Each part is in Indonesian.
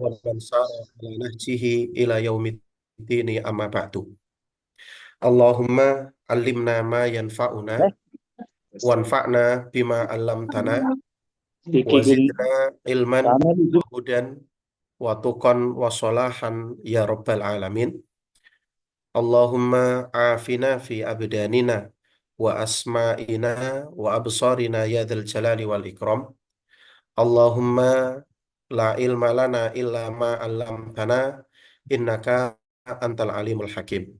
ومن سار على نهجه إلى يوم الدين أما بعد اللهم علمنا ما ينفعنا وانفعنا بما علمتنا وزدنا علما وهدى وتقا وصلاحا يا رب العالمين اللهم عافنا في أبداننا وأسمائنا وأبصارنا يا ذا الجلال والإكرام اللهم لا علم لنا إلا ما علمتنا innaka antal alimul hakim.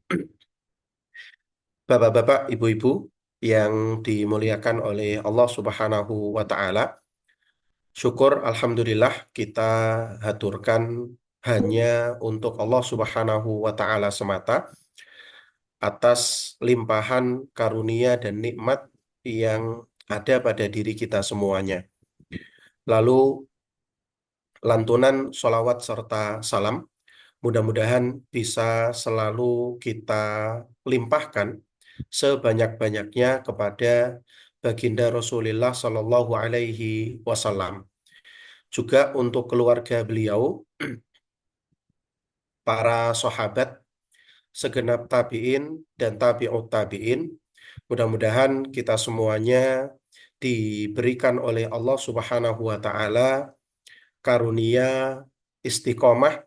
Bapak-bapak, ibu-ibu yang dimuliakan oleh Allah Subhanahu wa taala. Syukur alhamdulillah kita haturkan hanya untuk Allah Subhanahu wa taala semata atas limpahan karunia dan nikmat yang ada pada diri kita semuanya. Lalu lantunan sholawat serta salam mudah-mudahan bisa selalu kita limpahkan sebanyak-banyaknya kepada baginda Rasulullah Shallallahu Alaihi Wasallam. Juga untuk keluarga beliau, para sahabat, segenap tabi'in dan tabi'ut tabi'in. Mudah-mudahan kita semuanya diberikan oleh Allah Subhanahu wa taala karunia istiqomah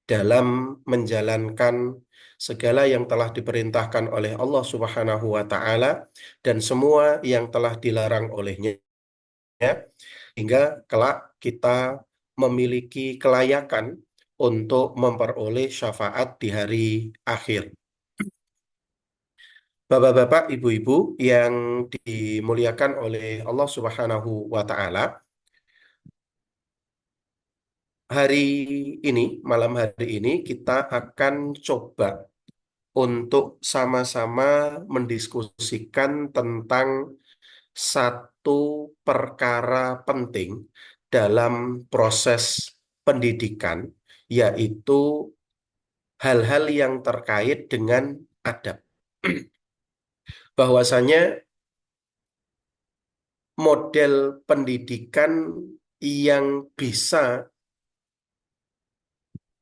dalam menjalankan segala yang telah diperintahkan oleh Allah Subhanahu wa taala dan semua yang telah dilarang olehnya hingga kelak kita memiliki kelayakan untuk memperoleh syafaat di hari akhir. Bapak-bapak, ibu-ibu yang dimuliakan oleh Allah Subhanahu wa taala, hari ini, malam hari ini kita akan coba untuk sama-sama mendiskusikan tentang satu perkara penting dalam proses pendidikan, yaitu hal-hal yang terkait dengan adab. Bahwasanya model pendidikan yang bisa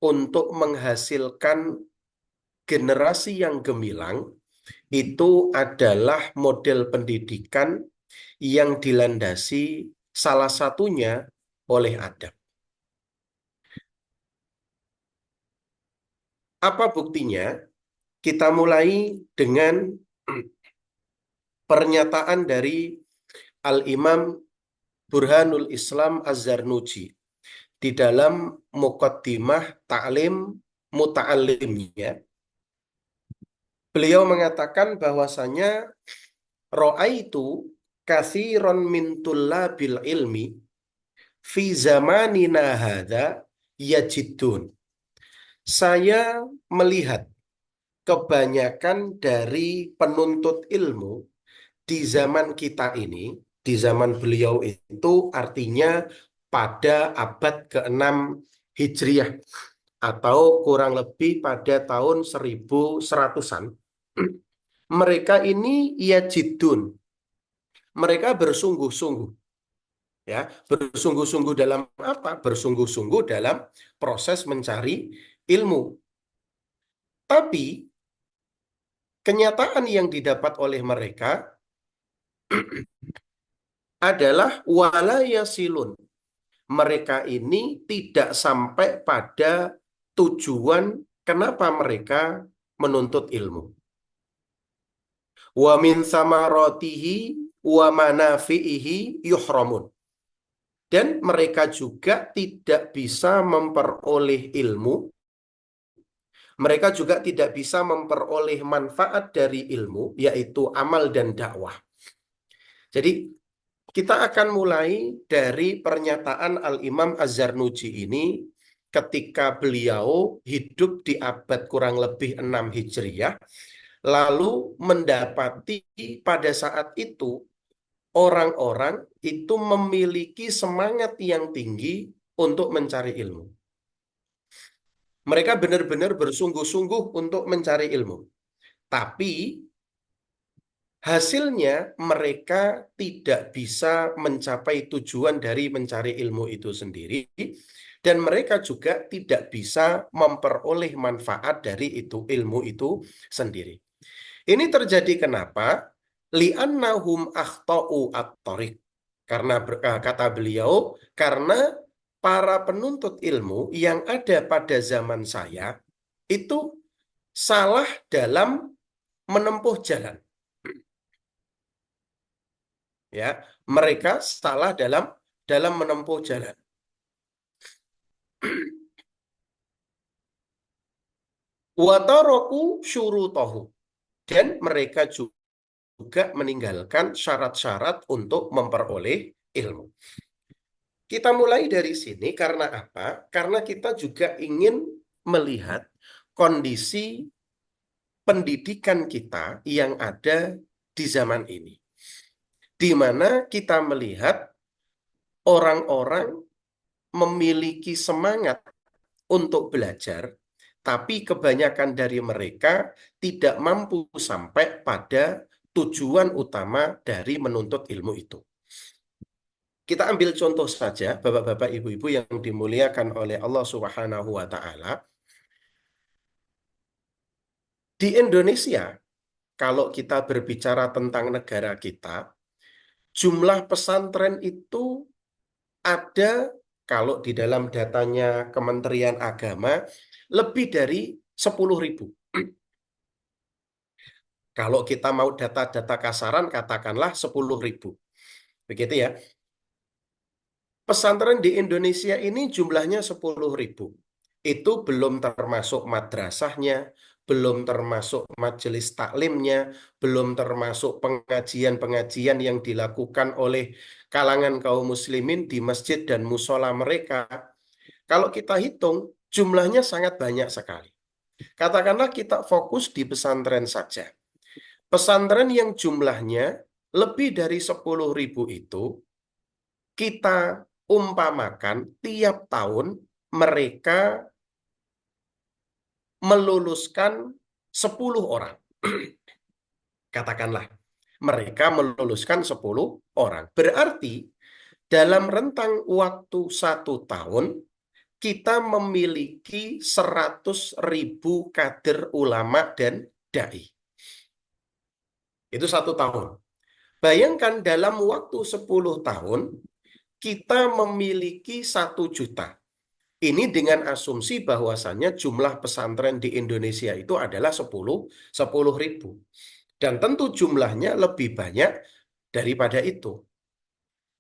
untuk menghasilkan generasi yang gemilang itu adalah model pendidikan yang dilandasi salah satunya oleh adab. Apa buktinya? Kita mulai dengan pernyataan dari Al-Imam Burhanul Islam Az-Zarnuji di dalam Muqaddimah Ta'lim Muta'allimnya. Beliau mengatakan bahwasanya ra'aitu katsiran min tullabil ilmi fi zamanina hadza yajidun. Saya melihat kebanyakan dari penuntut ilmu di zaman kita ini, di zaman beliau itu artinya pada abad ke-6 Hijriah atau kurang lebih pada tahun 1100-an. Mereka ini yajidun. Mereka bersungguh-sungguh. Ya, bersungguh-sungguh dalam apa? Bersungguh-sungguh dalam proses mencari ilmu. Tapi kenyataan yang didapat oleh mereka adalah wala yasilun. Mereka ini tidak sampai pada tujuan kenapa mereka menuntut ilmu. Wa min samaratihi wa manafi'ihi yuhramun. Dan mereka juga tidak bisa memperoleh ilmu. Mereka juga tidak bisa memperoleh manfaat dari ilmu, yaitu amal dan dakwah. Jadi kita akan mulai dari pernyataan Al-Imam Az-Zarnuji ini ketika beliau hidup di abad kurang lebih 6 Hijriah, lalu mendapati pada saat itu orang-orang itu memiliki semangat yang tinggi untuk mencari ilmu. Mereka benar-benar bersungguh-sungguh untuk mencari ilmu. Tapi hasilnya mereka tidak bisa mencapai tujuan dari mencari ilmu itu sendiri dan mereka juga tidak bisa memperoleh manfaat dari itu ilmu itu sendiri. Ini terjadi kenapa? Li'annahum akhtau at-thoriq. Karena kata beliau, karena para penuntut ilmu yang ada pada zaman saya itu salah dalam menempuh jalan. Ya, mereka salah dalam menempuh jalan. Wa taraku syurutahu, dan mereka juga meninggalkan syarat-syarat untuk memperoleh ilmu. Kita mulai dari sini karena apa? Karena kita juga ingin melihat kondisi pendidikan kita yang ada di zaman ini, di mana kita melihat orang-orang memiliki semangat untuk belajar, tapi kebanyakan dari mereka tidak mampu sampai pada tujuan utama dari menuntut ilmu itu. Kita ambil contoh saja, Bapak-bapak, Ibu-ibu yang dimuliakan oleh Allah Subhanahu wa taala. Di Indonesia, kalau kita berbicara tentang negara kita, jumlah pesantren itu ada, kalau di dalam datanya Kementerian Agama, lebih dari 10.000. Kalau kita mau data-data kasaran, katakanlah 10.000. Begitu ya. Pesantren di Indonesia ini jumlahnya 10.000. Itu belum termasuk madrasahnya, belum termasuk majelis taklimnya, belum termasuk pengajian-pengajian yang dilakukan oleh kalangan kaum muslimin di masjid dan musola mereka. Kalau kita hitung, jumlahnya sangat banyak sekali. Katakanlah kita fokus di pesantren saja. Pesantren yang jumlahnya lebih dari 10.000 itu, kita umpamakan tiap tahun mereka meluluskan 10 orang. Katakanlah, mereka meluluskan 10 orang. Berarti dalam rentang waktu 1 tahun, kita memiliki 100.000 kader ulama dan dai. Itu 1 tahun. Bayangkan dalam waktu 10 tahun, kita memiliki 1 juta. Ini dengan asumsi bahwasannya jumlah pesantren di Indonesia itu adalah 10.000. Dan tentu jumlahnya lebih banyak daripada itu.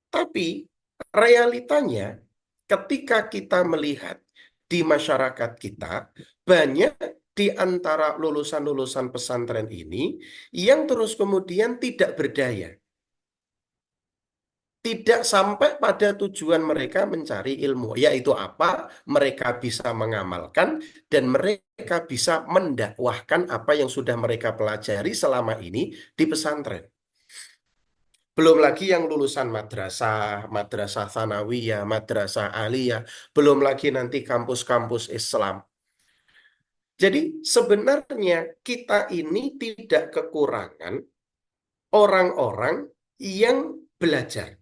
Tapi realitanya ketika kita melihat di masyarakat kita, banyak di antara lulusan-lulusan pesantren ini yang terus kemudian tidak berdaya. Tidak sampai pada tujuan mereka mencari ilmu, yaitu apa? Mereka bisa mengamalkan dan mereka bisa mendakwahkan apa yang sudah mereka pelajari selama ini di pesantren. Belum lagi yang lulusan madrasah, madrasah tsanawiyah, madrasah aliyah, belum lagi nanti kampus-kampus Islam. Jadi sebenarnya kita ini tidak kekurangan orang-orang yang belajar,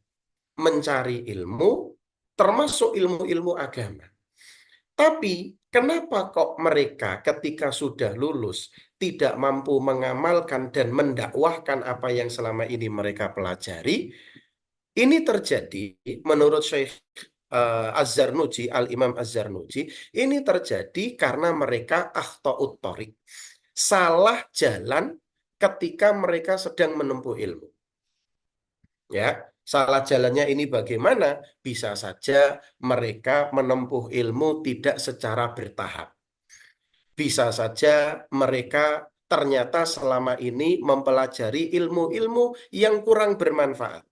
mencari ilmu, termasuk ilmu-ilmu agama. Tapi kenapa kok mereka ketika sudah lulus tidak mampu mengamalkan dan mendakwahkan apa yang selama ini mereka pelajari? Ini terjadi menurut Syekh Az-Zarnuji, Al-Imam Az-Zarnuji, ini terjadi karena mereka akhta'ut thoriq, salah jalan ketika mereka sedang menempuh ilmu. Ya, salah jalannya ini bagaimana? Bisa saja mereka menempuh ilmu tidak secara bertahap. Bisa saja mereka ternyata selama ini mempelajari ilmu-ilmu yang kurang bermanfaat.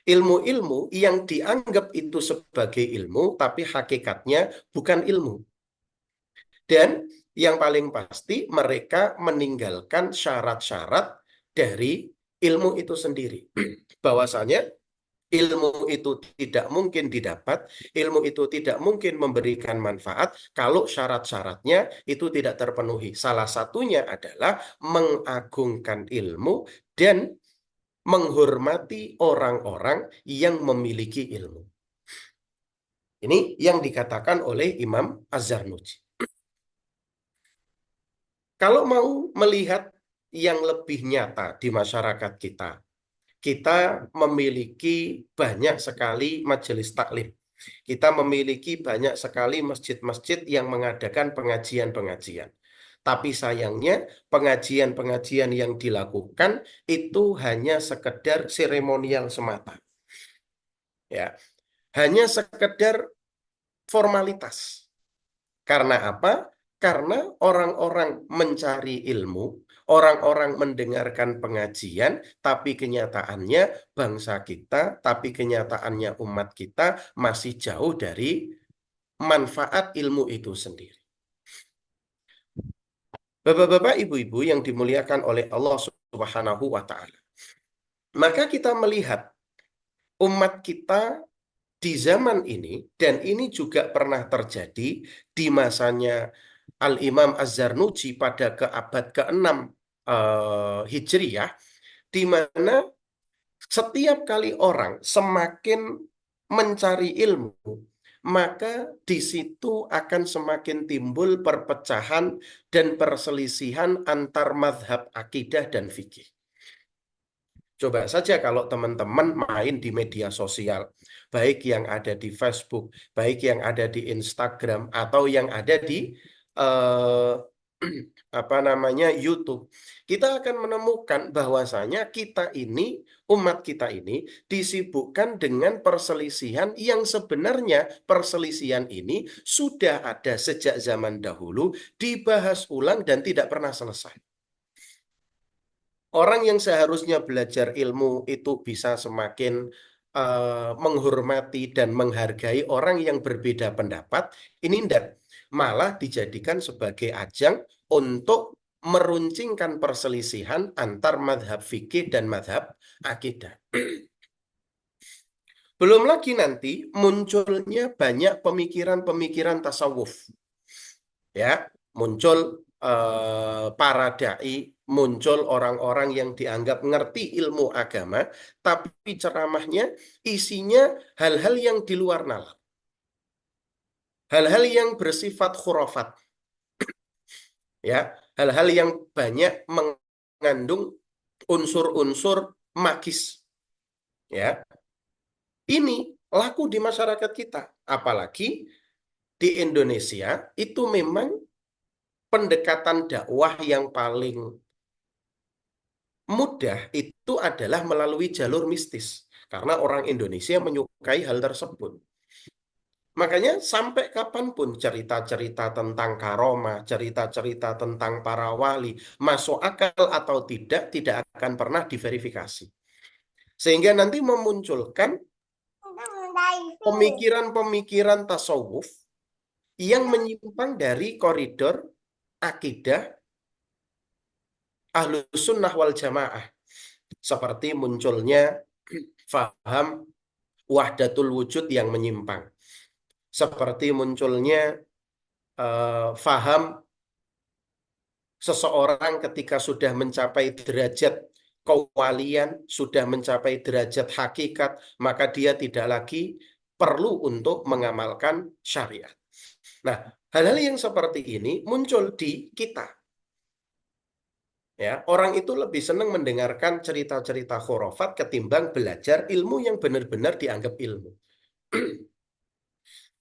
Ilmu-ilmu yang dianggap itu sebagai ilmu, tapi hakikatnya bukan ilmu. Dan yang paling pasti mereka meninggalkan syarat-syarat dari ilmu itu sendiri. Bahwasanya ilmu itu tidak mungkin didapat, ilmu itu tidak mungkin memberikan manfaat kalau syarat-syaratnya itu tidak terpenuhi. Salah satunya adalah mengagungkan ilmu dan menghormati orang-orang yang memiliki ilmu. Ini yang dikatakan oleh Imam Az-Zarnuji. Kalau mau melihat yang lebih nyata di masyarakat kita, kita memiliki banyak sekali majelis taklim. Kita memiliki banyak sekali masjid-masjid yang mengadakan pengajian-pengajian. Tapi sayangnya pengajian-pengajian yang dilakukan itu hanya sekedar seremonial semata. Ya, hanya sekedar formalitas. Karena apa? Karena orang-orang mencari ilmu, orang-orang mendengarkan pengajian, tapi kenyataannya bangsa kita, tapi kenyataannya umat kita masih jauh dari manfaat ilmu itu sendiri. Bapak-bapak, ibu-ibu yang dimuliakan oleh Allah Subhanahu wa Ta'ala. Maka kita melihat umat kita di zaman ini, dan ini juga pernah terjadi di masanya Al-Imam Az-Zarnuji pada ke abad ke-6 Hijriyah, di mana setiap kali orang semakin mencari ilmu, maka di situ akan semakin timbul perpecahan dan perselisihan antar mazhab akidah dan fikih. Coba saja kalau teman-teman main di media sosial, baik yang ada di Facebook, baik yang ada di Instagram, atau yang ada di eh, apa namanya YouTube, kita akan menemukan bahwasanya kita ini, umat kita ini, disibukkan dengan perselisihan yang sebenarnya perselisihan ini sudah ada sejak zaman dahulu, dibahas ulang dan tidak pernah selesai. Orang yang seharusnya belajar ilmu itu bisa semakin menghormati dan menghargai orang yang berbeda pendapat. Ini tidak, malah dijadikan sebagai ajang untuk meruncingkan perselisihan antar madhab fikih dan madhab akidah. Belum lagi nanti munculnya banyak pemikiran-pemikiran tasawuf. Ya, muncul para dai, muncul orang-orang yang dianggap ngerti ilmu agama, tapi ceramahnya isinya hal-hal yang di luar nalar, hal-hal yang bersifat khurafat, ya, hal-hal yang banyak mengandung unsur-unsur magis, ya. Ini laku di masyarakat kita, apalagi di Indonesia itu memang pendekatan dakwah yang paling mudah itu adalah melalui jalur mistis. Karena orang Indonesia menyukai hal tersebut. Makanya sampai kapanpun cerita-cerita tentang karomah, cerita-cerita tentang para wali, masuk akal atau tidak akan pernah diverifikasi. Sehingga nanti memunculkan pemikiran-pemikiran tasawuf yang menyimpang dari koridor akidah Ahlus Sunnah wal Jamaah. Seperti munculnya faham wahdatul wujud yang menyimpang. Seperti munculnya faham seseorang ketika sudah mencapai derajat kewalian, sudah mencapai derajat hakikat, maka dia tidak lagi perlu untuk mengamalkan syariat. Nah, hal-hal yang seperti ini muncul di kita. Ya, orang itu lebih senang mendengarkan cerita-cerita khurafat ketimbang belajar ilmu yang benar-benar dianggap ilmu.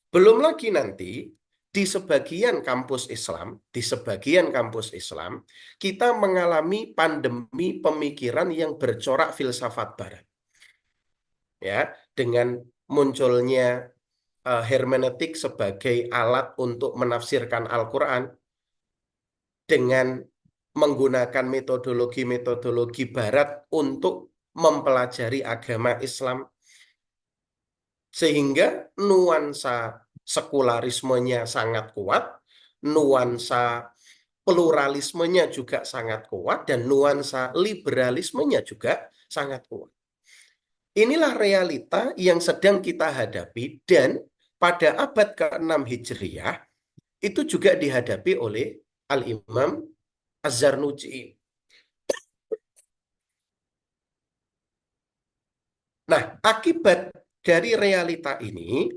Belum lagi nanti di sebagian kampus Islam, kita mengalami pandemi pemikiran yang bercorak filsafat barat. Ya, dengan munculnya hermeneutik sebagai alat untuk menafsirkan Al-Qur'an dengan menggunakan metodologi-metodologi barat untuk mempelajari agama Islam, sehingga nuansa sekularismenya sangat kuat, nuansa pluralismenya juga sangat kuat, dan nuansa liberalismenya juga sangat kuat. Inilah realita yang sedang kita hadapi, dan pada abad ke-6 Hijriyah itu juga dihadapi oleh Al-Imam Az-Zarnuji. Nah, akibat dari realita ini,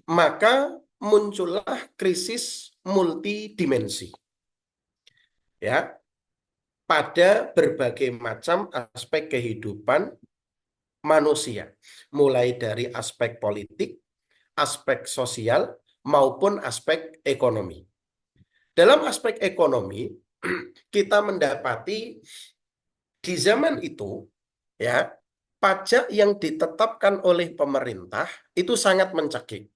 maka muncullah krisis multidimensi, ya, pada berbagai macam aspek kehidupan manusia, mulai dari aspek politik, aspek sosial, maupun aspek ekonomi. Dalam aspek ekonomi, kita mendapati di zaman itu, ya, pajak yang ditetapkan oleh pemerintah itu sangat mencekik.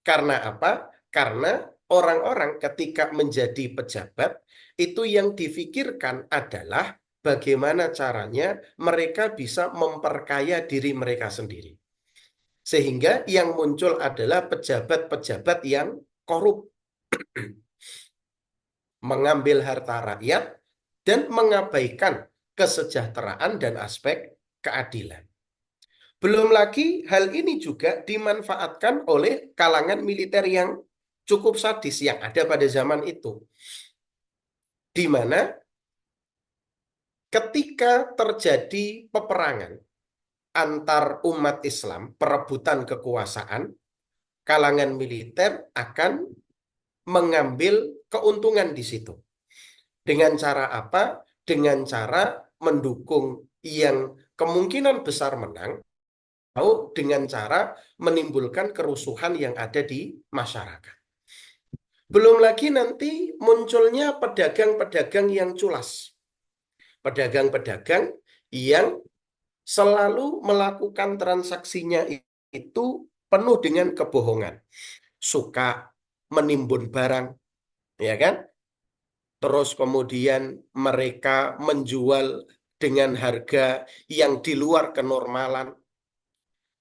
Karena apa? Karena orang-orang ketika menjadi pejabat, itu yang difikirkan adalah bagaimana caranya mereka bisa memperkaya diri mereka sendiri. Sehingga yang muncul adalah pejabat-pejabat yang korup, mengambil harta rakyat, dan mengabaikan kesejahteraan dan aspek keadilan. Belum lagi hal ini juga dimanfaatkan oleh kalangan militer yang cukup sadis yang ada pada zaman itu. Di mana ketika terjadi peperangan antar umat Islam, perebutan kekuasaan, kalangan militer akan mengambil keuntungan di situ. Dengan cara apa? Dengan cara mendukung yang kemungkinan besar menang, atau dengan cara menimbulkan kerusuhan yang ada di masyarakat. Belum lagi nanti munculnya pedagang-pedagang yang culas. Pedagang-pedagang yang selalu melakukan transaksinya itu penuh dengan kebohongan. Suka menimbun barang, ya kan? Terus kemudian mereka menjual dengan harga yang di luar kenormalan.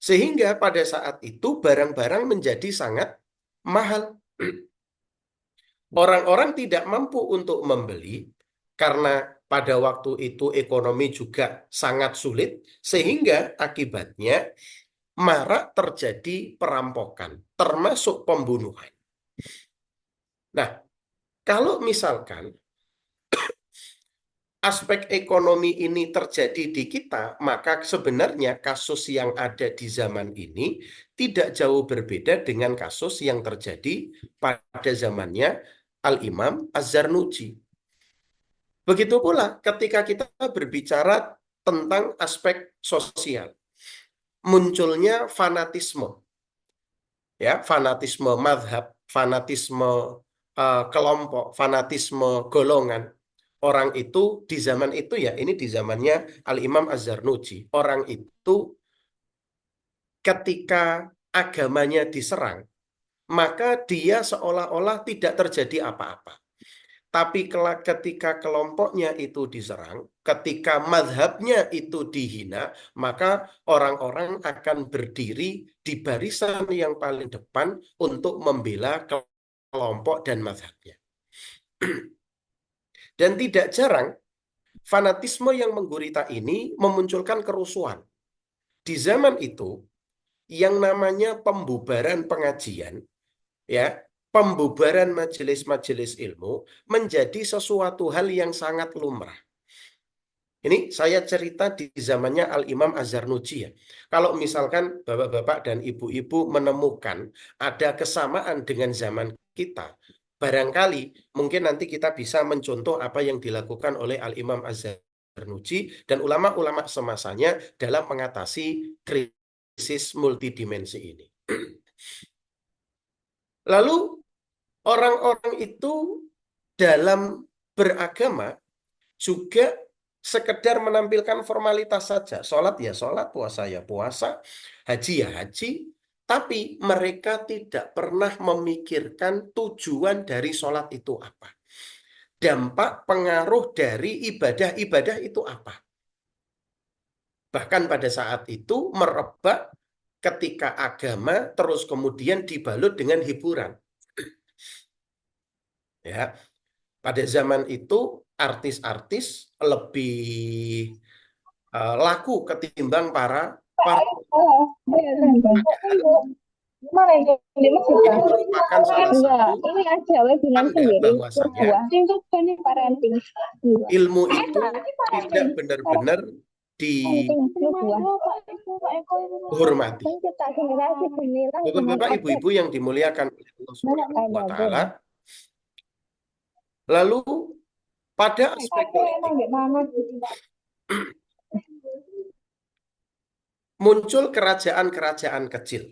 Sehingga pada saat itu barang-barang menjadi sangat mahal. Orang-orang tidak mampu untuk membeli karena pada waktu itu ekonomi juga sangat sulit, sehingga akibatnya marak terjadi perampokan, termasuk pembunuhan. Nah, kalau misalkan aspek ekonomi ini terjadi di kita, maka sebenarnya kasus yang ada di zaman ini tidak jauh berbeda dengan kasus yang terjadi pada zamannya Al-Imam Az-Zarnuji. Begitu pula ketika kita berbicara tentang aspek sosial, munculnya fanatisme, ya, fanatisme madhab, fanatisme kelompok, fanatisme golongan. Orang itu di zaman itu, ya, ini di zamannya Al-Imam Az-Zarnuji. Orang itu ketika agamanya diserang, maka dia seolah-olah tidak terjadi apa-apa. Tapi ketika kelompoknya itu diserang, ketika madhabnya itu dihina, maka orang-orang akan berdiri di barisan yang paling depan untuk membela kelompok dan madhabnya. Dan tidak jarang, fanatisme yang menggurita ini memunculkan kerusuhan. Di zaman itu, yang namanya pembubaran pengajian, ya, pembubaran majelis-majelis ilmu menjadi sesuatu hal yang sangat lumrah. Ini saya cerita di zamannya Al-Imam Az-Zarnuji, ya. Kalau misalkan bapak-bapak dan ibu-ibu menemukan ada kesamaan dengan zaman kita, barangkali mungkin nanti kita bisa mencontoh apa yang dilakukan oleh Al-Imam Az-Zarnuji dan ulama-ulama semasanya dalam mengatasi krisis multidimensi ini. Lalu orang-orang itu dalam beragama juga sekedar menampilkan formalitas saja. Sholat ya sholat, puasa ya puasa, haji ya haji. Tapi mereka tidak pernah memikirkan tujuan dari sholat itu apa. Dampak pengaruh dari ibadah-ibadah itu apa. Bahkan pada saat itu merebak ketika agama terus kemudian dibalut dengan hiburan. Ya, pada zaman itu artis-artis lebih laku ketimbang para ini merupakan salah satu tanda bahwasannya ilmu itu tidak benar-benar dihormati. Bapak-bapak, ibu-ibu yang dimuliakan oleh Allah Subhanahu wa Ta'ala, lalu pada aspek politik muncul kerajaan-kerajaan kecil.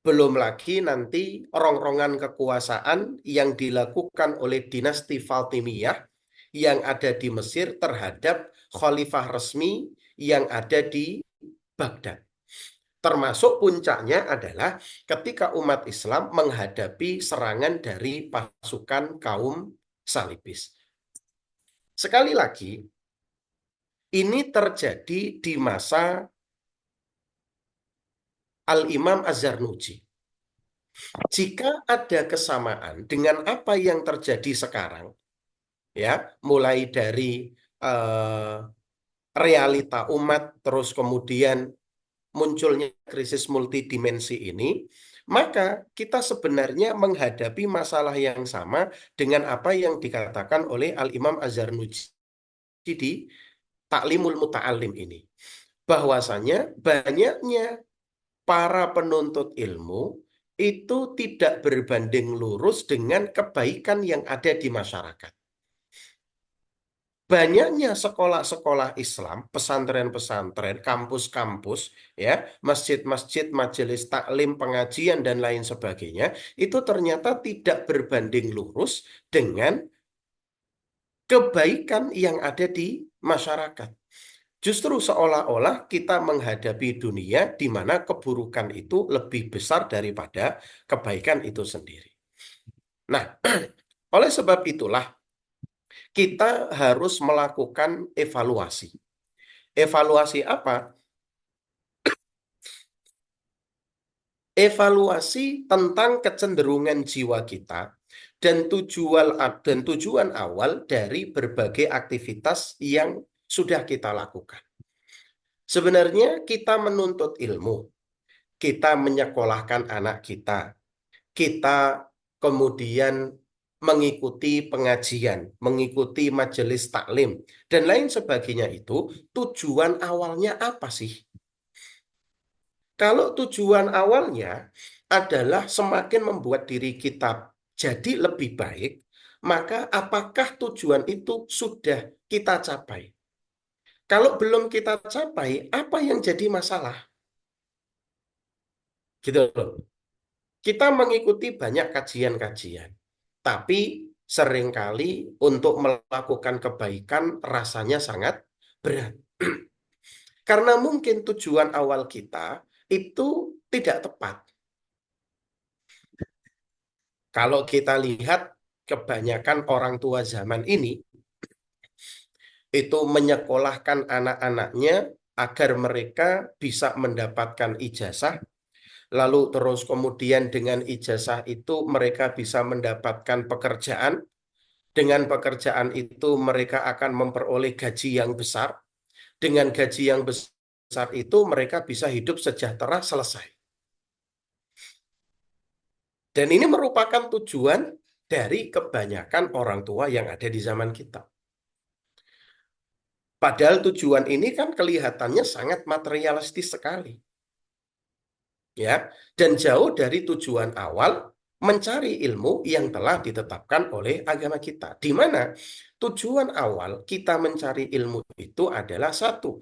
Belum lagi nanti rongrongan kekuasaan yang dilakukan oleh dinasti Fatimiyah yang ada di Mesir terhadap khalifah resmi yang ada di Baghdad. Termasuk puncaknya adalah ketika umat Islam menghadapi serangan dari pasukan kaum salibis. Sekali lagi, ini terjadi di masa Al-Imam Az-Zarnuji. Jika ada kesamaan dengan apa yang terjadi sekarang, ya, mulai dari eh, realita umat, terus kemudian munculnya krisis multidimensi ini, maka kita sebenarnya menghadapi masalah yang sama dengan apa yang dikatakan oleh Al-Imam Az-Zarnuji di Ta'limul Muta'alim ini. Bahwasanya banyaknya para penuntut ilmu itu tidak berbanding lurus dengan kebaikan yang ada di masyarakat. Banyaknya sekolah-sekolah Islam, pesantren-pesantren, kampus-kampus, ya, masjid-masjid, majelis taklim, pengajian dan lain sebagainya, itu ternyata tidak berbanding lurus dengan kebaikan yang ada di masyarakat. Justru seolah-olah kita menghadapi dunia di mana keburukan itu lebih besar daripada kebaikan itu sendiri. Nah, oleh sebab itulah kita harus melakukan evaluasi. Evaluasi apa? Evaluasi tentang kecenderungan jiwa kita dan tujuan awal dari berbagai aktivitas yang sudah kita lakukan. Sebenarnya kita menuntut ilmu, kita menyekolahkan anak kita kemudian mengikuti pengajian, mengikuti majelis taklim, dan lain sebagainya itu tujuan awalnya apa sih? Kalau tujuan awalnya adalah semakin membuat diri kita jadi lebih baik, maka apakah tujuan itu sudah kita capai? Kalau belum kita capai, apa yang jadi masalah? Gitu loh. Kita mengikuti banyak kajian-kajian, tapi seringkali untuk melakukan kebaikan rasanya sangat berat. Karena mungkin tujuan awal kita itu tidak tepat. Kalau kita lihat kebanyakan orang tua zaman ini itu menyekolahkan anak-anaknya agar mereka bisa mendapatkan ijazah, lalu terus kemudian dengan ijazah itu mereka bisa mendapatkan pekerjaan. Dengan pekerjaan itu mereka akan memperoleh gaji yang besar. Dengan gaji yang besar itu mereka bisa hidup sejahtera selesai. Dan ini merupakan tujuan dari kebanyakan orang tua yang ada di zaman kita. Padahal tujuan ini kan kelihatannya sangat materialistis sekali. Ya, dan jauh dari tujuan awal mencari ilmu yang telah ditetapkan oleh agama kita. Di mana tujuan awal kita mencari ilmu itu adalah satu,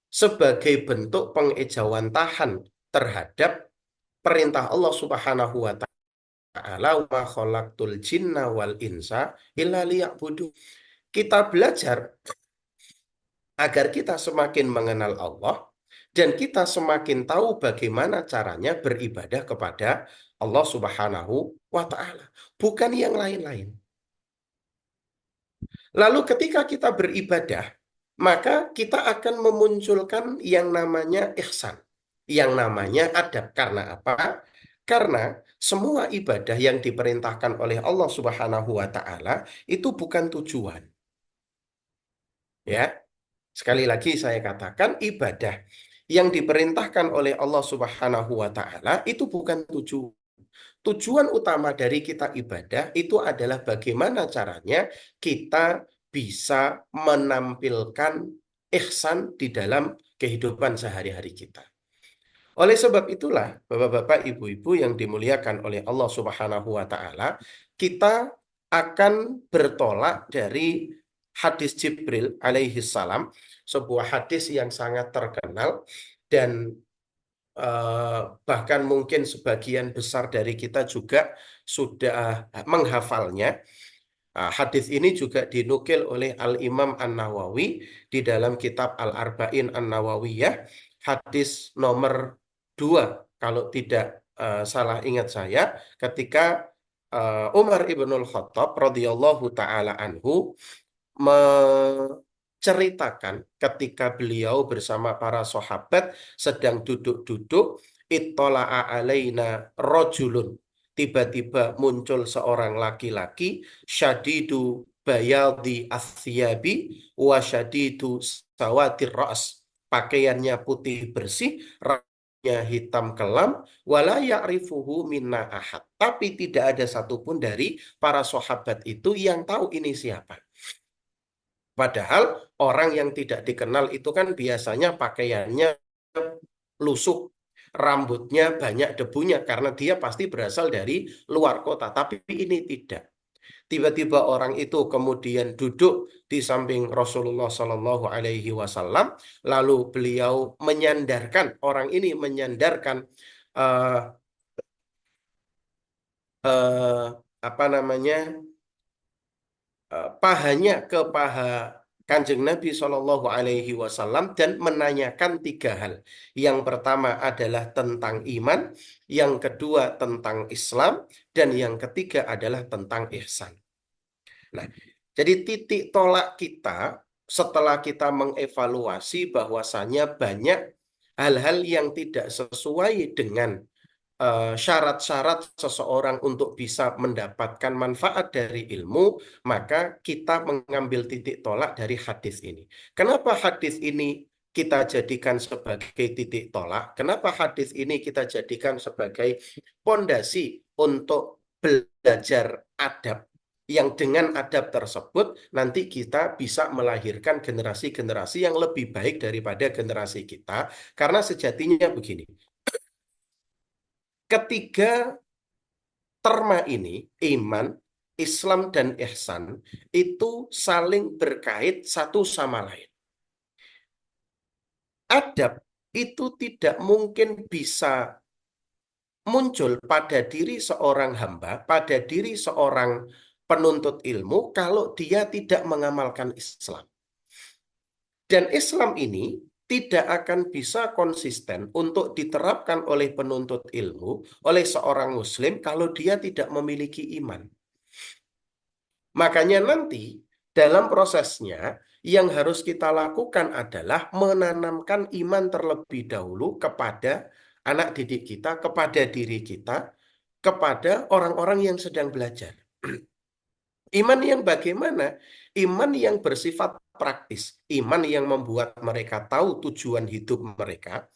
sebagai bentuk pengejawantahan terhadap perintah Allah Subhanahu wa Ta'ala, wa khalaqtul jinna wal insa illa liya'budu. Kita belajar agar kita semakin mengenal Allah dan kita semakin tahu bagaimana caranya beribadah kepada Allah Subhanahu wa Ta'ala, bukan yang lain-lain. Lalu ketika kita beribadah, maka kita akan memunculkan yang namanya ihsan, yang namanya adab. Karena apa? Karena semua ibadah yang diperintahkan oleh Allah Subhanahu wa Ta'ala itu bukan tujuan. Ya, sekali lagi saya katakan ibadah yang diperintahkan oleh Allah Subhanahu wa Ta'ala itu bukan tujuan. Tujuan utama dari kita ibadah itu adalah bagaimana caranya kita bisa menampilkan ihsan di dalam kehidupan sehari-hari kita. Oleh sebab itulah, Bapak-bapak, Ibu-ibu yang dimuliakan oleh Allah Subhanahu wa taala, kita akan bertolak dari hadis Jibril alaihi salam, sebuah hadis yang sangat terkenal dan bahkan mungkin sebagian besar dari kita juga sudah menghafalnya. Hadis ini juga dinukil oleh Al-Imam An-Nawawi di dalam kitab Al-Arba'in An-Nawawiyah, hadis nomor 2 kalau tidak salah ingat saya, ketika Umar Ibnul Khattab radhiyallahu taala anhu menceritakan ketika beliau bersama para sahabat sedang duduk-duduk, ittala'a alaina rajulun, tiba-tiba muncul seorang laki-laki, syadidu bayadi athyabi wa syadidu sawatir ra's, pakaiannya putih bersih, rambutnya hitam kelam, wala ya'rifuhu minna ahad, tapi tidak ada satupun dari para sahabat itu yang tahu ini siapa. Padahal orang yang tidak dikenal itu kan biasanya pakaiannya lusuh, rambutnya banyak debunya karena dia pasti berasal dari luar kota. Tapi ini tidak. Tiba-tiba orang itu kemudian duduk di samping Rasulullah Shallallahu Alaihi Wasallam, lalu beliau menyandarkan, orang ini menyandarkan eh, eh, apa namanya, pahanya ke paha Kanjeng Nabi Shallallahu Alaihi Wasallam dan menanyakan 3 hal. Yang pertama adalah tentang iman, yang kedua tentang Islam, dan yang ketiga adalah tentang ihsan. Nah, jadi titik tolak kita setelah kita mengevaluasi bahwasannya banyak hal-hal yang tidak sesuai dengan syarat-syarat seseorang untuk bisa mendapatkan manfaat dari ilmu, maka kita mengambil titik tolak dari hadis ini. Kenapa hadis ini kita jadikan sebagai titik tolak? Kenapa hadis ini kita jadikan sebagai pondasi untuk belajar adab? Yang dengan adab tersebut nanti kita bisa melahirkan generasi-generasi yang lebih baik daripada generasi kita. Karena sejatinya begini, ketiga terma ini, iman, Islam, dan ihsan, itu saling berkait satu sama lain. Adab itu tidak mungkin bisa muncul pada diri seorang hamba, pada diri seorang penuntut ilmu, kalau dia tidak mengamalkan Islam. Dan Islam ini tidak akan bisa konsisten untuk diterapkan oleh penuntut ilmu, oleh seorang muslim, kalau dia tidak memiliki iman. Makanya nanti dalam prosesnya yang harus kita lakukan adalah menanamkan iman terlebih dahulu kepada anak didik kita, kepada diri kita, kepada orang-orang yang sedang belajar. Iman yang bagaimana? Iman yang bersifat praktis, iman yang membuat mereka tahu tujuan hidup mereka,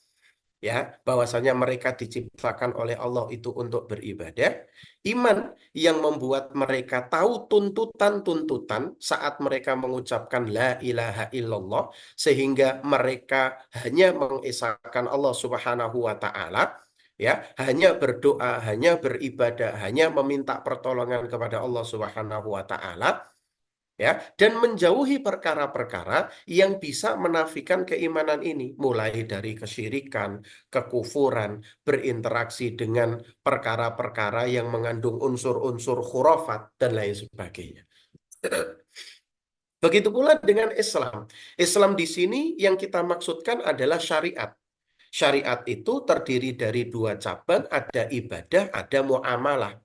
ya, bahwasanya mereka diciptakan oleh Allah itu untuk beribadah. Iman yang membuat mereka tahu tuntutan-tuntutan saat mereka mengucapkan la ilaha illallah, sehingga mereka hanya mengesahkan Allah Subhanahu wa taala, ya, hanya berdoa, hanya beribadah, hanya meminta pertolongan kepada Allah Subhanahu wa taala, ya, dan menjauhi perkara-perkara yang bisa menafikan keimanan ini, mulai dari kesyirikan, kekufuran, berinteraksi dengan perkara-perkara yang mengandung unsur-unsur khurafat dan lain sebagainya. Begitu pula dengan Islam. Islam di sini yang kita maksudkan adalah syariat. Syariat itu terdiri dari 2 cabang, ada ibadah, ada muamalah.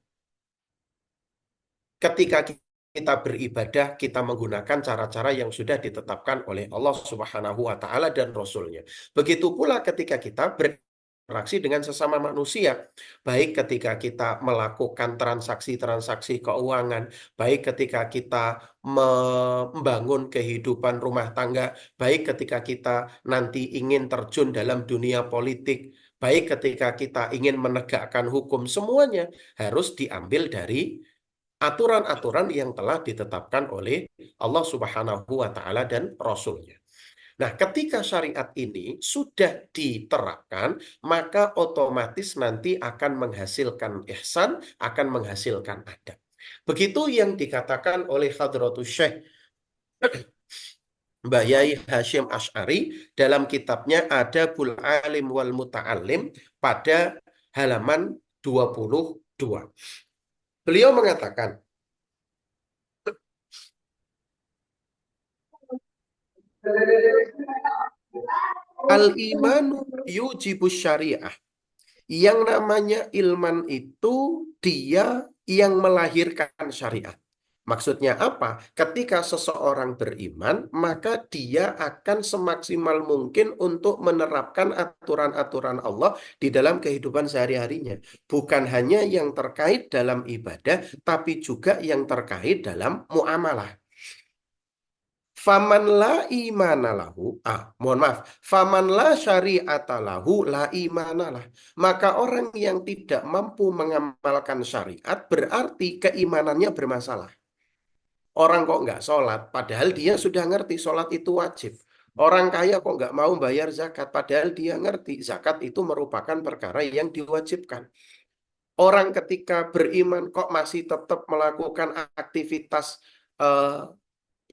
Ketika kita beribadah, kita menggunakan cara-cara yang sudah ditetapkan oleh Allah Subhanahu wa taala dan Rasul-Nya. Begitu pula ketika kita berinteraksi dengan sesama manusia, baik ketika kita melakukan transaksi-transaksi keuangan, baik ketika kita membangun kehidupan rumah tangga, baik ketika kita nanti ingin terjun dalam dunia politik, baik ketika kita ingin menegakkan hukum, semuanya harus diambil dari aturan-aturan yang telah ditetapkan oleh Allah Subhanahu wa taala dan Rasul-Nya. Nah, ketika syariat ini sudah diterapkan, maka otomatis nanti akan menghasilkan ihsan, akan menghasilkan adab. Begitu yang dikatakan oleh Hadratus Syekh Mbah Yai Hashim Ash'ari dalam kitabnya Adabul Alim wal Muta'alim pada halaman 22. Beliau mengatakan, Al-imanu yujibus syariah. Yang namanya ilman itu dia yang melahirkan syariat. Maksudnya apa? Ketika seseorang beriman, maka dia akan semaksimal mungkin untuk menerapkan aturan-aturan Allah di dalam kehidupan sehari-harinya. Bukan hanya yang terkait dalam ibadah, tapi juga yang terkait dalam muamalah. Faman la imana lahu, mohon maaf, faman la syari'ata lahu la imana lah. Maka orang yang tidak mampu mengamalkan syariat berarti keimanannya bermasalah. Orang kok nggak sholat, padahal dia sudah ngerti sholat itu wajib. Orang kaya kok nggak mau bayar zakat, padahal dia ngerti zakat itu merupakan perkara yang diwajibkan. Orang ketika beriman kok masih tetap melakukan aktivitas eh,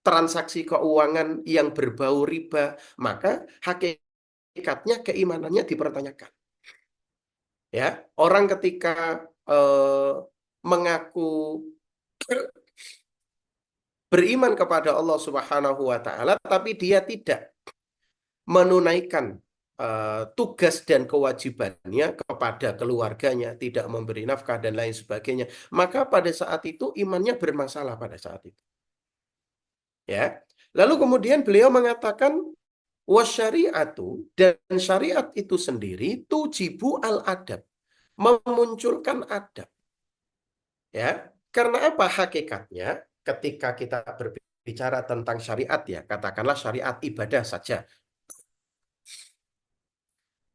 transaksi keuangan yang berbau riba, maka hakikatnya keimanannya dipertanyakan. Ya, orang ketika mengaku beriman kepada Allah Subhanahu wa taala tapi dia tidak menunaikan tugas dan kewajibannya kepada keluarganya, tidak memberi nafkah dan lain sebagainya, maka pada saat itu imannya bermasalah pada saat itu. Ya. Lalu kemudian beliau mengatakan wasyariatu, dan syariat itu sendiri tujibu al-adab, memunculkan adab. Ya. Karena apa hakikatnya? Ketika kita berbicara tentang syariat ya, katakanlah syariat ibadah saja.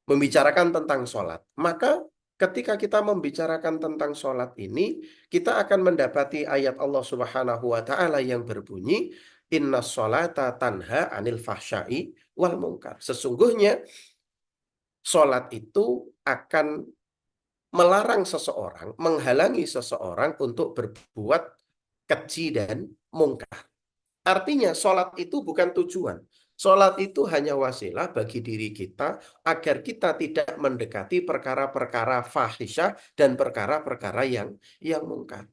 Membicarakan tentang sholat. Maka ketika kita membicarakan tentang sholat ini, kita akan mendapati ayat Allah Subhanahu wa Ta'ala yang berbunyi, Inna sholata tanha anil fahsyai wal munkar. Sesungguhnya sholat itu akan melarang seseorang, menghalangi seseorang untuk berbuat keji dan mungkar. Artinya sholat itu bukan tujuan. Sholat itu hanya wasilah bagi diri kita agar kita tidak mendekati perkara-perkara fahisyah dan perkara-perkara yang mungkar.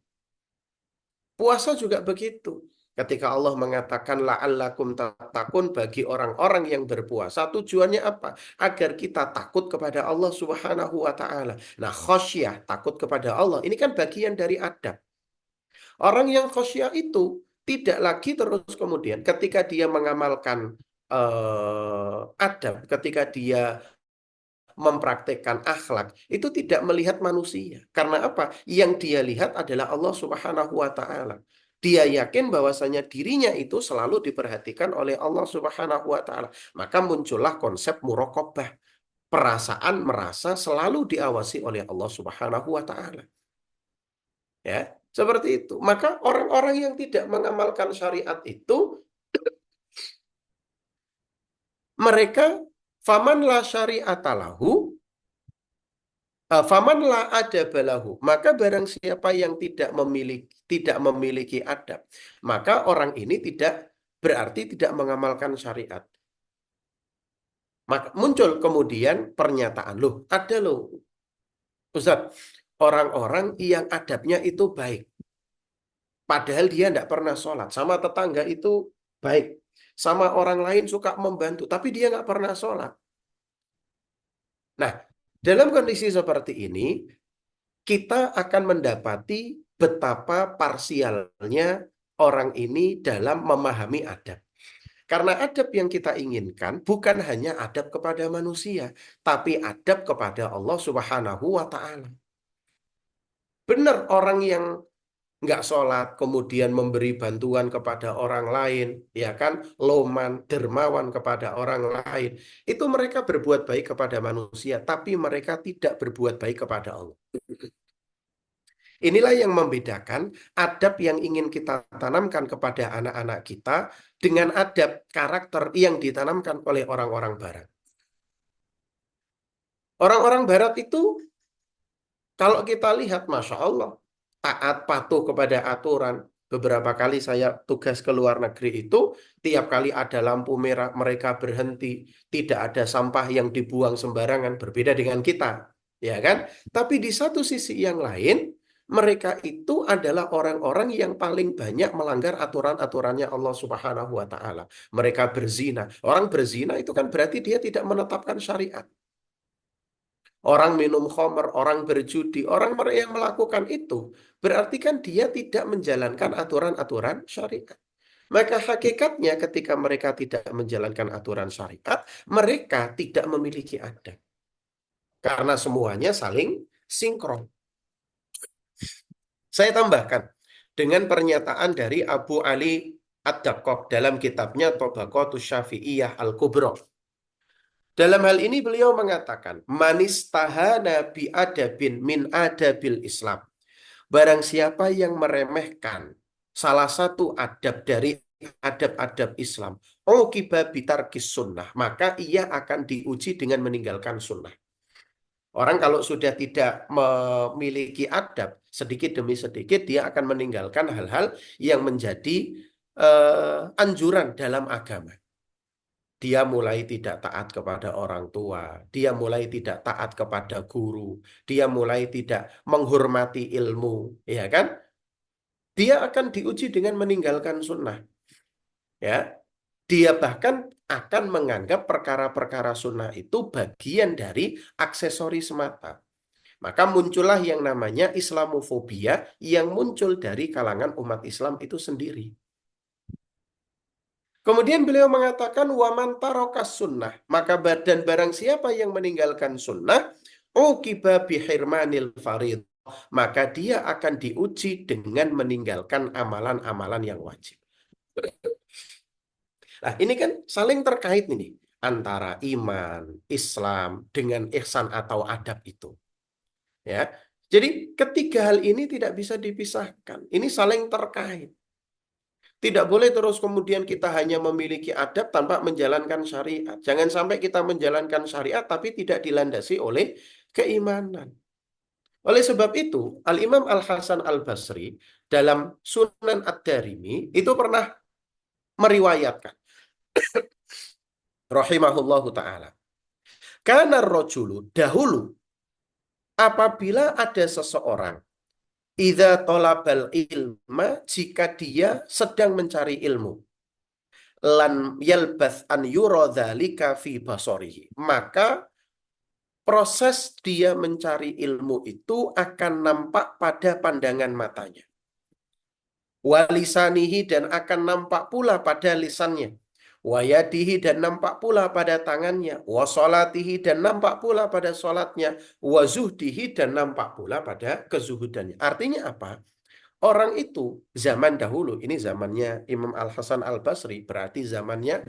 Puasa juga begitu. Ketika Allah mengatakan la'allakum tattaqun bagi orang-orang yang berpuasa, tujuannya apa? Agar kita takut kepada Allah Subhanahu wa taala. Nah, khosyah, takut kepada Allah, ini kan bagian dari adab. Orang yang khosyah itu tidak lagi terus kemudian ketika dia mengamalkan adab, ketika dia mempraktekkan akhlak, itu tidak melihat manusia. Karena apa? Yang dia lihat adalah Allah Subhanahu wa taala. Dia yakin bahwasanya dirinya itu selalu diperhatikan oleh Allah Subhanahu wa taala. Maka muncullah konsep muraqabah. Perasaan merasa selalu diawasi oleh Allah Subhanahu wa taala. Ya, seperti itu. Maka orang-orang yang tidak mengamalkan syariat itu, mereka faman la syari'ata lahu, faman la adaba lahu, maka barang siapa yang tidak memiliki adab, maka orang ini tidak berarti tidak mengamalkan syariat. Maka muncul kemudian pernyataan, loh, ada loh, Ustaz, orang-orang yang adabnya itu baik. Padahal dia tidak pernah sholat. Sama tetangga itu baik. Sama orang lain suka membantu. Tapi dia nggak pernah sholat. Nah, dalam kondisi seperti ini, kita akan mendapati betapa parsialnya orang ini dalam memahami adab. Karena adab yang kita inginkan bukan hanya adab kepada manusia, tapi adab kepada Allah Subhanahu wa Ta'ala. Benar, orang yang nggak sholat, kemudian memberi bantuan kepada orang lain, ya kan, loman, dermawan kepada orang lain, itu mereka berbuat baik kepada manusia, tapi mereka tidak berbuat baik kepada Allah. Inilah yang membedakan adab yang ingin kita tanamkan kepada anak-anak kita dengan adab karakter yang ditanamkan oleh orang-orang Barat. Orang-orang Barat itu kalau kita lihat, Masya Allah, taat patuh kepada aturan. Beberapa kali saya tugas ke luar negeri itu, tiap kali ada lampu merah, mereka berhenti. Tidak ada sampah yang dibuang sembarangan, berbeda dengan kita. Ya kan? Tapi di satu sisi yang lain, mereka itu adalah orang-orang yang paling banyak melanggar aturan-aturannya Allah Subhanahu wa Ta'ala. Mereka berzina. Orang berzina itu kan berarti dia tidak menetapkan syariat. Orang minum khamr, orang berjudi, orang yang melakukan itu, berarti kan dia tidak menjalankan aturan-aturan syariat. Maka hakikatnya ketika mereka tidak menjalankan aturan syariat, mereka tidak memiliki adab. Karena semuanya saling sinkron. Saya tambahkan dengan pernyataan dari Abu Ali Ad-Daqqaq dalam kitabnya Tabaqatus Syafi'iyah Al-Kubra. Dalam hal ini beliau mengatakan, manistahana bi adabin min adabil Islam. Barang siapa yang meremehkan salah satu adab dari adab-adab Islam, uqiba bitarkis sunnah, maka ia akan diuji dengan meninggalkan sunnah. Orang kalau sudah tidak memiliki adab, sedikit demi sedikit dia akan meninggalkan hal-hal yang menjadi anjuran dalam agama. Dia mulai tidak taat kepada orang tua, dia mulai tidak taat kepada guru, dia mulai tidak menghormati ilmu, ya kan? Dia akan diuji dengan meninggalkan sunnah, ya. Dia bahkan akan menganggap perkara-perkara sunnah itu bagian dari aksesori semata. Maka muncullah yang namanya Islamofobia yang muncul dari kalangan umat Islam itu sendiri. Kemudian beliau mengatakan waman tarokas sunnah, maka dan barang siapa yang meninggalkan sunnah, uqiba bihirmanil farid, maka dia akan diuji dengan meninggalkan amalan-amalan yang wajib. Nah, ini kan saling terkait ini antara iman, Islam dengan ihsan atau adab itu. Ya. Jadi ketiga hal ini tidak bisa dipisahkan. Ini saling terkait. Tidak boleh terus kemudian kita hanya memiliki adab tanpa menjalankan syariat. Jangan sampai kita menjalankan syariat tapi tidak dilandasi oleh keimanan. Oleh sebab itu, Al-Imam Al-Hasan Al-Basri dalam Sunan Ad-Darimi itu pernah meriwayatkan rahimahullahu taala. Karena rojulu dahulu apabila ada seseorang idza talabal ilma jika dia sedang mencari ilmu lan yalbath an yura dzalika fi basarihi, maka proses dia mencari ilmu itu akan nampak pada pandangan matanya, walisanihi dan akan nampak pula pada lisannya, wayadihi dan nampak pula pada tangannya, wasolatihi dan nampak pula pada solatnya, wazuhdihi dan nampak pula pada kezuhudannya. Artinya apa? Orang itu zaman dahulu, ini zamannya Imam Al-Hasan Al-Basri, berarti zamannya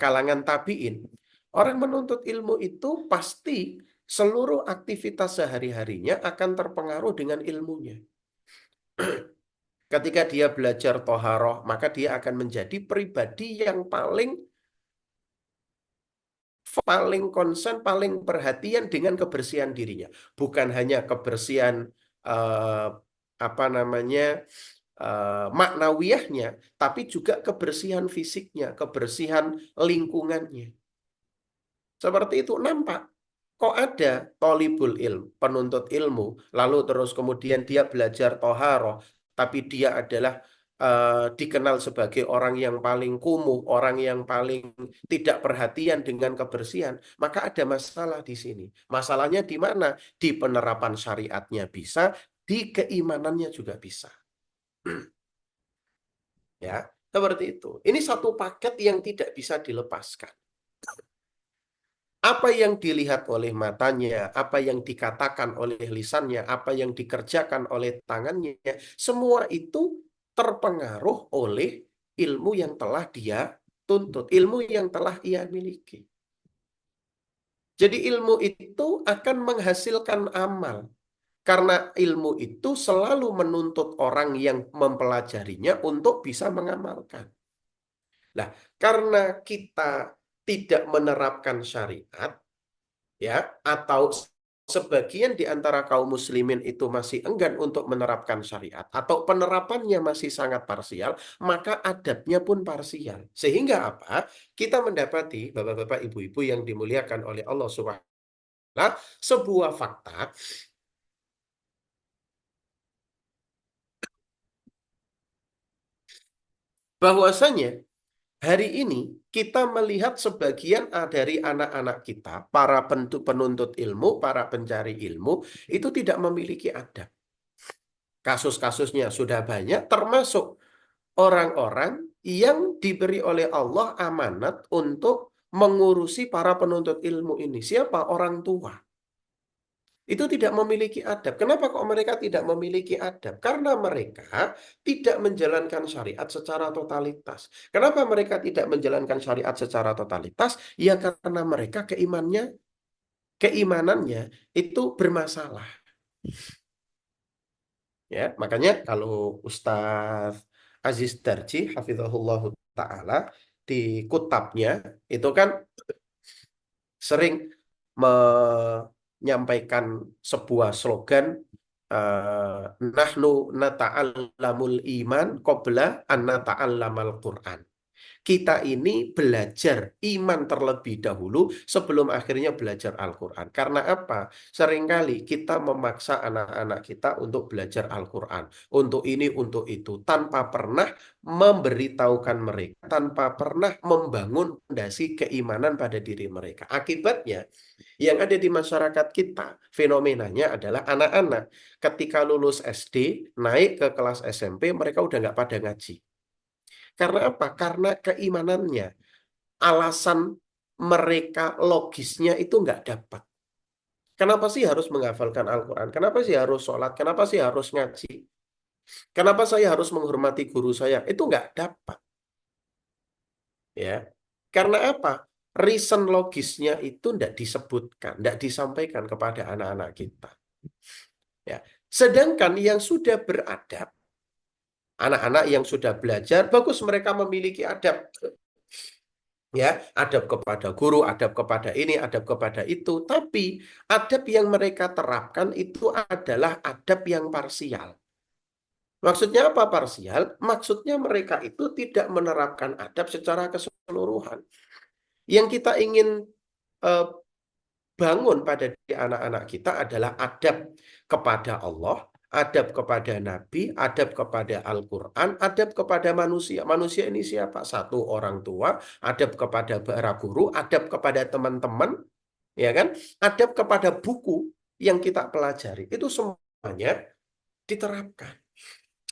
kalangan tabi'in. Orang menuntut ilmu itu pasti seluruh aktivitas sehari-harinya akan terpengaruh dengan ilmunya. Ketika dia belajar toharoh, maka dia akan menjadi pribadi yang paling konsen, paling perhatian dengan kebersihan dirinya. Bukan hanya kebersihan eh, apa namanya maknawiyahnya, tapi juga kebersihan fisiknya, kebersihan lingkungannya. Seperti itu nampak. Kok ada tolibul ilm, penuntut ilmu, lalu terus kemudian dia belajar toharoh, tapi dia adalah dikenal sebagai orang yang paling kumuh, orang yang paling tidak perhatian dengan kebersihan, maka ada masalah di sini. Masalahnya di mana? Di penerapan syariatnya bisa, di keimanannya juga bisa. Ya, seperti itu. Ini satu paket yang tidak bisa dilepaskan. Apa yang dilihat oleh matanya, apa yang dikatakan oleh lisannya, apa yang dikerjakan oleh tangannya, semua itu terpengaruh oleh ilmu yang telah dia tuntut, ilmu yang telah ia miliki. Jadi ilmu itu akan menghasilkan amal. Karena ilmu itu selalu menuntut orang yang mempelajarinya untuk bisa mengamalkan. Nah, karena kita tidak menerapkan syariat, ya, atau sebagian di antara kaum muslimin itu masih enggan untuk menerapkan syariat atau penerapannya masih sangat parsial, maka adabnya pun parsial. Sehingga apa? Kita mendapati bapak-bapak, ibu-ibu yang dimuliakan oleh Allah Subhanahu wa taala, sebuah fakta bahwasanya hari ini kita melihat sebagian dari anak-anak kita, para penuntut ilmu, para pencari ilmu, itu tidak memiliki adab. Kasus-kasusnya sudah banyak, termasuk orang-orang yang diberi oleh Allah amanat untuk mengurusi para penuntut ilmu ini. Siapa? Orang tua. Itu tidak memiliki adab. Kenapa kok mereka tidak memiliki adab? Karena mereka tidak menjalankan syariat secara totalitas. Kenapa mereka tidak menjalankan syariat secara totalitas? Ya karena mereka keimanannya itu bermasalah. Ya, makanya kalau Ustadz Aziz Darji, hafizahullah taala, di kutabnya itu kan sering menyampaikan sebuah slogan, nahnu nata'allamul iman qabla an nata'allamal Qur'an. Kita ini belajar iman terlebih dahulu sebelum akhirnya belajar Al-Quran. Karena apa? Seringkali kita memaksa anak-anak kita untuk belajar Al-Quran. Untuk ini, untuk itu. Tanpa pernah memberitahukan mereka. Tanpa pernah membangun fondasi keimanan pada diri mereka. Akibatnya, yang ada di masyarakat kita, fenomenanya adalah anak-anak. Ketika lulus SD, naik ke kelas SMP, mereka udah nggak pada ngaji. Karena apa? Karena keimanannya. Alasan mereka logisnya itu nggak dapat. Kenapa sih harus menghafalkan Al-Quran? Kenapa sih harus sholat? Kenapa sih harus ngaji? Kenapa saya harus menghormati guru saya? Itu nggak dapat. Ya. Karena apa? Reason logisnya itu tidak disebutkan, tidak disampaikan kepada anak-anak kita. Ya. Sedangkan yang sudah beradab, anak-anak yang sudah belajar, bagus mereka memiliki adab. Ya, adab kepada guru, adab kepada ini, adab kepada itu. Tapi adab yang mereka terapkan itu adalah adab yang parsial. Maksudnya apa parsial? Maksudnya mereka itu tidak menerapkan adab secara keseluruhan. Yang kita ingin eh, bangun pada diri anak-anak kita adalah adab kepada Allah, adab kepada Nabi, adab kepada Al-Quran, adab kepada manusia. Manusia ini siapa? Satu, orang tua, adab kepada para guru, adab kepada teman-teman, ya kan? Adab kepada buku yang kita pelajari. Itu semuanya diterapkan.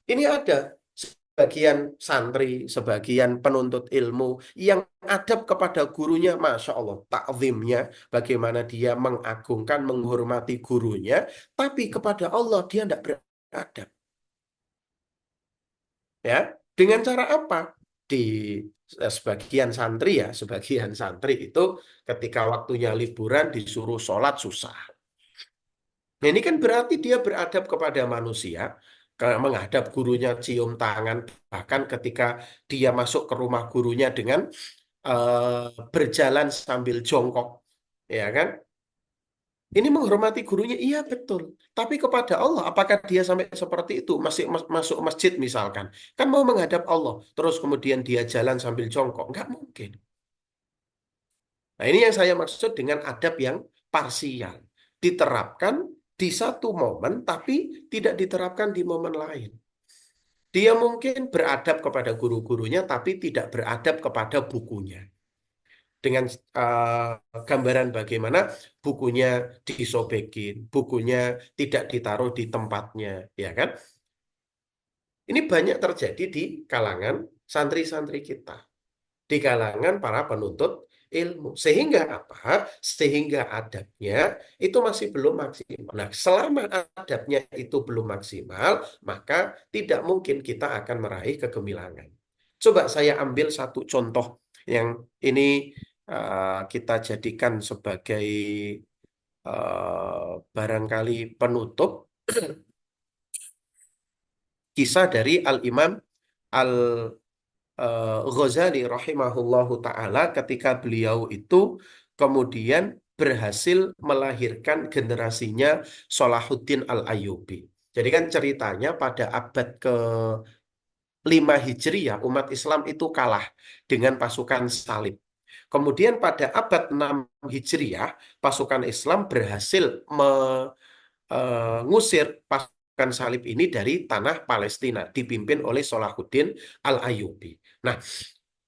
Ini ada sebagian santri, sebagian penuntut ilmu yang adab kepada gurunya, Masya Allah, takzimnya, bagaimana dia mengagungkan, menghormati gurunya, tapi kepada Allah dia tidak beradab. Ya, dengan cara apa? Di sebagian santri ya, sebagian santri itu ketika waktunya liburan disuruh sholat susah. Nah, ini kan berarti dia beradab kepada manusia, menghadap gurunya cium tangan, bahkan ketika dia masuk ke rumah gurunya dengan berjalan sambil jongkok, ya kan? Ini menghormati gurunya, iya betul. Tapi kepada Allah, apakah dia sampai seperti itu? Masih masuk masjid misalkan, kan mau menghadap Allah, terus kemudian dia jalan sambil jongkok, nggak mungkin. Nah, ini yang saya maksud dengan adab yang parsial. Diterapkan di satu momen, tapi tidak diterapkan di momen lain. Dia mungkin beradab kepada guru-gurunya, tapi tidak beradab kepada bukunya. Dengan gambaran bagaimana bukunya disobekin, bukunya tidak ditaruh di tempatnya, ya kan? Ini banyak terjadi di kalangan santri-santri kita, di kalangan para penuntut ilmu. Sehingga apa? Sehingga adabnya itu masih belum maksimal. Nah, selama adabnya itu belum maksimal, maka tidak mungkin kita akan meraih kegemilangan. Coba saya ambil satu contoh yang ini kita jadikan sebagai barangkali penutup. Kisah dari Al-Imam Al Ghazali rahimahullahu taala ketika beliau itu kemudian berhasil melahirkan generasinya Salahuddin Al-Ayyubi. Jadi kan ceritanya pada abad ke-5 Hijriyah umat Islam itu kalah dengan pasukan salib. Kemudian pada abad 6 Hijriyah pasukan Islam berhasil mengusir pasukan salib ini dari tanah Palestina dipimpin oleh Salahuddin Al-Ayyubi. Nah,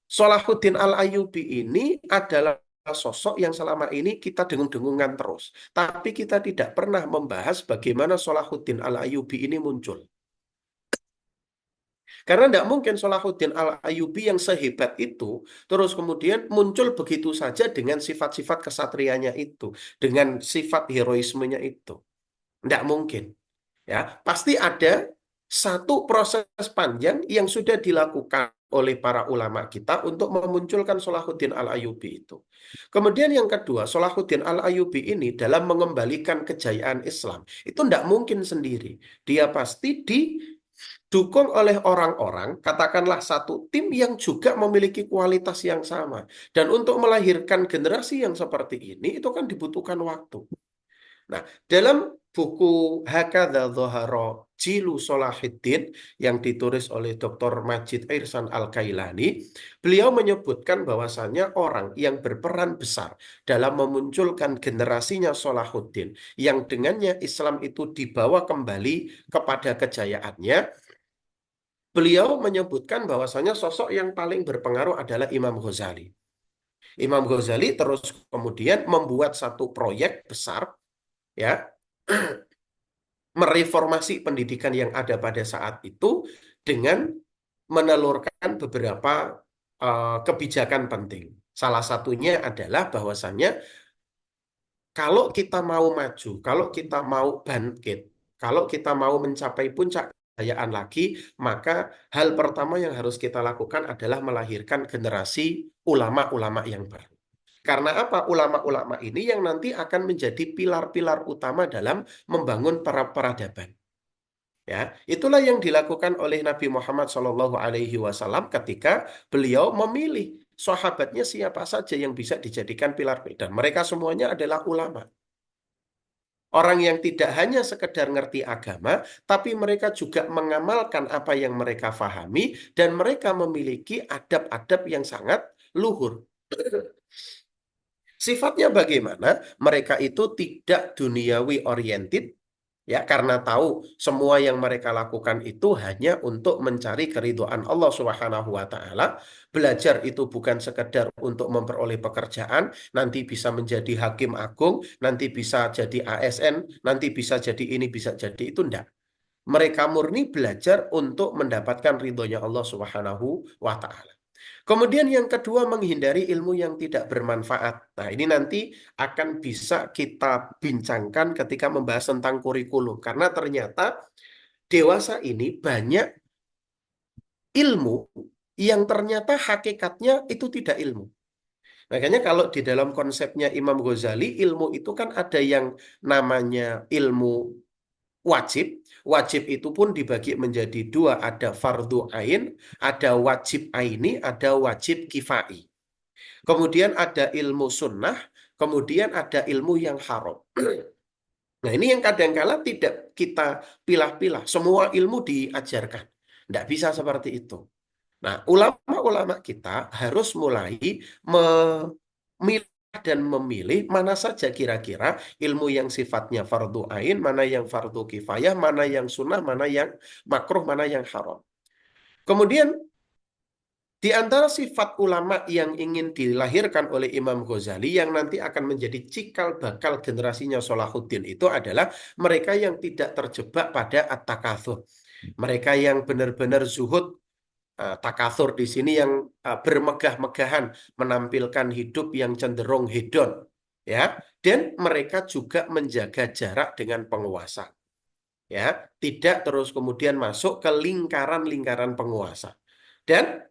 Salahuddin Al-Ayyubi ini adalah sosok yang selama ini kita dengung-dengungan terus. Tapi kita tidak pernah membahas bagaimana Salahuddin Al-Ayyubi ini muncul. Karena tidak mungkin Salahuddin Al-Ayyubi yang sehebat itu, terus kemudian muncul begitu saja dengan sifat-sifat kesatrianya itu, dengan sifat heroismenya itu. Tidak mungkin. Ya, pasti ada satu proses panjang yang sudah dilakukan oleh para ulama kita untuk memunculkan Salahuddin Al-Ayyubi itu. Kemudian yang kedua, Salahuddin Al-Ayyubi ini dalam mengembalikan kejayaan Islam itu tidak mungkin sendiri. Dia pasti didukung oleh orang-orang, katakanlah satu tim yang juga memiliki kualitas yang sama. Dan untuk melahirkan generasi yang seperti ini itu kan dibutuhkan waktu. Nah, dalam buku Hakadha Dhahara Jilu Salahuddin yang ditulis oleh Dr. Majid Irsan Al-Kailani, beliau menyebutkan bahwasannya orang yang berperan besar dalam memunculkan generasinya Salahuddin yang dengannya Islam itu dibawa kembali kepada kejayaannya, beliau menyebutkan bahwasannya sosok yang paling berpengaruh adalah Imam Ghazali. Imam Ghazali terus kemudian membuat satu proyek besar, ya, mereformasi pendidikan yang ada pada saat itu dengan menelurkan beberapa kebijakan penting. Salah satunya adalah bahwasannya kalau kita mau maju, kalau kita mau bangkit, kalau kita mau mencapai puncak kejayaan lagi, maka hal pertama yang harus kita lakukan adalah melahirkan generasi ulama-ulama yang baru. Karena apa? Ulama-ulama ini yang nanti akan menjadi pilar-pilar utama dalam membangun peradaban. Ya, itulah yang dilakukan oleh Nabi Muhammad SAW ketika beliau memilih sahabatnya siapa saja yang bisa dijadikan pilar-pilar. Dan mereka semuanya adalah ulama. Orang yang tidak hanya sekedar ngerti agama, tapi mereka juga mengamalkan apa yang mereka fahami dan mereka memiliki adab-adab yang sangat luhur. Sifatnya bagaimana? Mereka itu tidak duniawi oriented, ya, karena tahu semua yang mereka lakukan itu hanya untuk mencari keridhaan Allah Subhanahu wa taala. Belajar itu bukan sekedar untuk memperoleh pekerjaan, nanti bisa menjadi hakim agung, nanti bisa jadi ASN, nanti bisa jadi ini, bisa jadi itu, enggak. Mereka murni belajar untuk mendapatkan ridhonya Allah Subhanahu wa taala. Kemudian yang kedua, menghindari ilmu yang tidak bermanfaat. Nah, ini nanti akan bisa kita bincangkan ketika membahas tentang kurikulum. Karena ternyata dewasa ini banyak ilmu yang ternyata hakikatnya itu tidak ilmu. Makanya kalau di dalam konsepnya Imam Ghazali, ilmu itu kan ada yang namanya ilmu wajib. Wajib itu pun dibagi menjadi dua, ada fardu ain, ada wajib aini, ada wajib kifai. Kemudian ada ilmu sunnah, kemudian ada ilmu yang haram. Nah, ini yang kadang-kala tidak kita pilah-pilah. Semua ilmu diajarkan. Tidak bisa seperti itu. Nah, ulama-ulama kita harus mulai memilah dan memilih mana saja kira-kira ilmu yang sifatnya fardu ain, mana yang fardu kifayah, mana yang sunnah, mana yang makruh, mana yang haram. Kemudian di antara sifat ulama yang ingin dilahirkan oleh Imam Ghazali yang nanti akan menjadi cikal bakal generasinya Salahuddin itu adalah mereka yang tidak terjebak pada at-takatsur. Mereka yang benar-benar zuhud. Takatsur di sini yang bermegah-megahan, menampilkan hidup yang cenderung hedon, ya. Dan mereka juga menjaga jarak dengan penguasa, ya. Tidak terus kemudian masuk ke lingkaran-lingkaran penguasa. Dan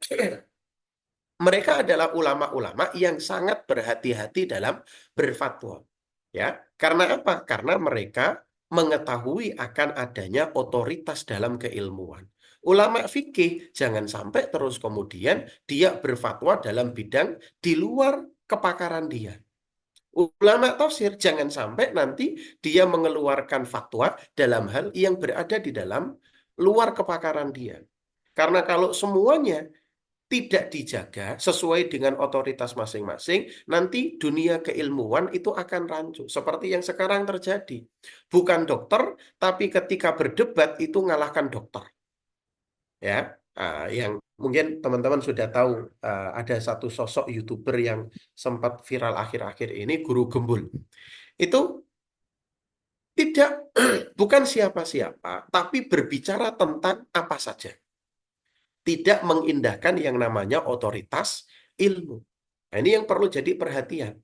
mereka adalah ulama-ulama yang sangat berhati-hati dalam berfatwa. Ya, karena apa? Karena mereka mengetahui akan adanya otoritas dalam keilmuan. Ulama fikih jangan sampai terus kemudian dia berfatwa dalam bidang di luar kepakaran dia. Ulama tafsir jangan sampai nanti dia mengeluarkan fatwa dalam hal yang berada di dalam luar kepakaran dia. Karena kalau semuanya tidak dijaga sesuai dengan otoritas masing-masing, nanti dunia keilmuan itu akan rancu. Seperti yang sekarang terjadi. Bukan dokter, tapi ketika berdebat itu ngalahkan dokter. Ya, yang mungkin teman-teman sudah tahu, ada satu sosok YouTuber yang sempat viral akhir-akhir ini, Guru Gembul. Itu tidak bukan siapa-siapa, tapi berbicara tentang apa saja. Tidak mengindahkan yang namanya otoritas ilmu. Nah, ini yang perlu jadi perhatian.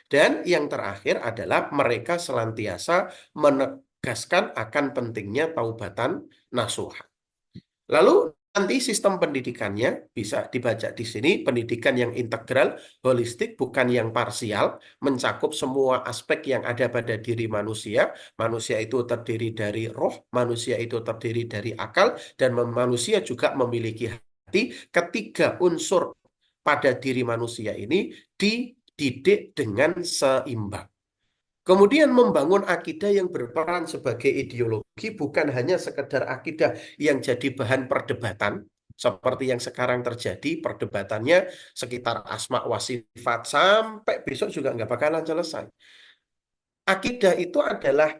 Dan yang terakhir adalah mereka senantiasa menegaskan akan pentingnya taubatan nasuha. Lalu nanti sistem pendidikannya bisa dibaca di sini, pendidikan yang integral, holistik, bukan yang parsial, mencakup semua aspek yang ada pada diri manusia. Manusia itu terdiri dari roh, manusia itu terdiri dari akal, dan manusia juga memiliki hati. Ketiga unsur pada diri manusia ini dididik dengan seimbang. Kemudian membangun akidah yang berperan sebagai ideologi, bukan hanya sekedar akidah yang jadi bahan perdebatan, seperti yang sekarang terjadi, perdebatannya sekitar asma wa sifat sampai besok juga nggak bakalan selesai. Akidah itu adalah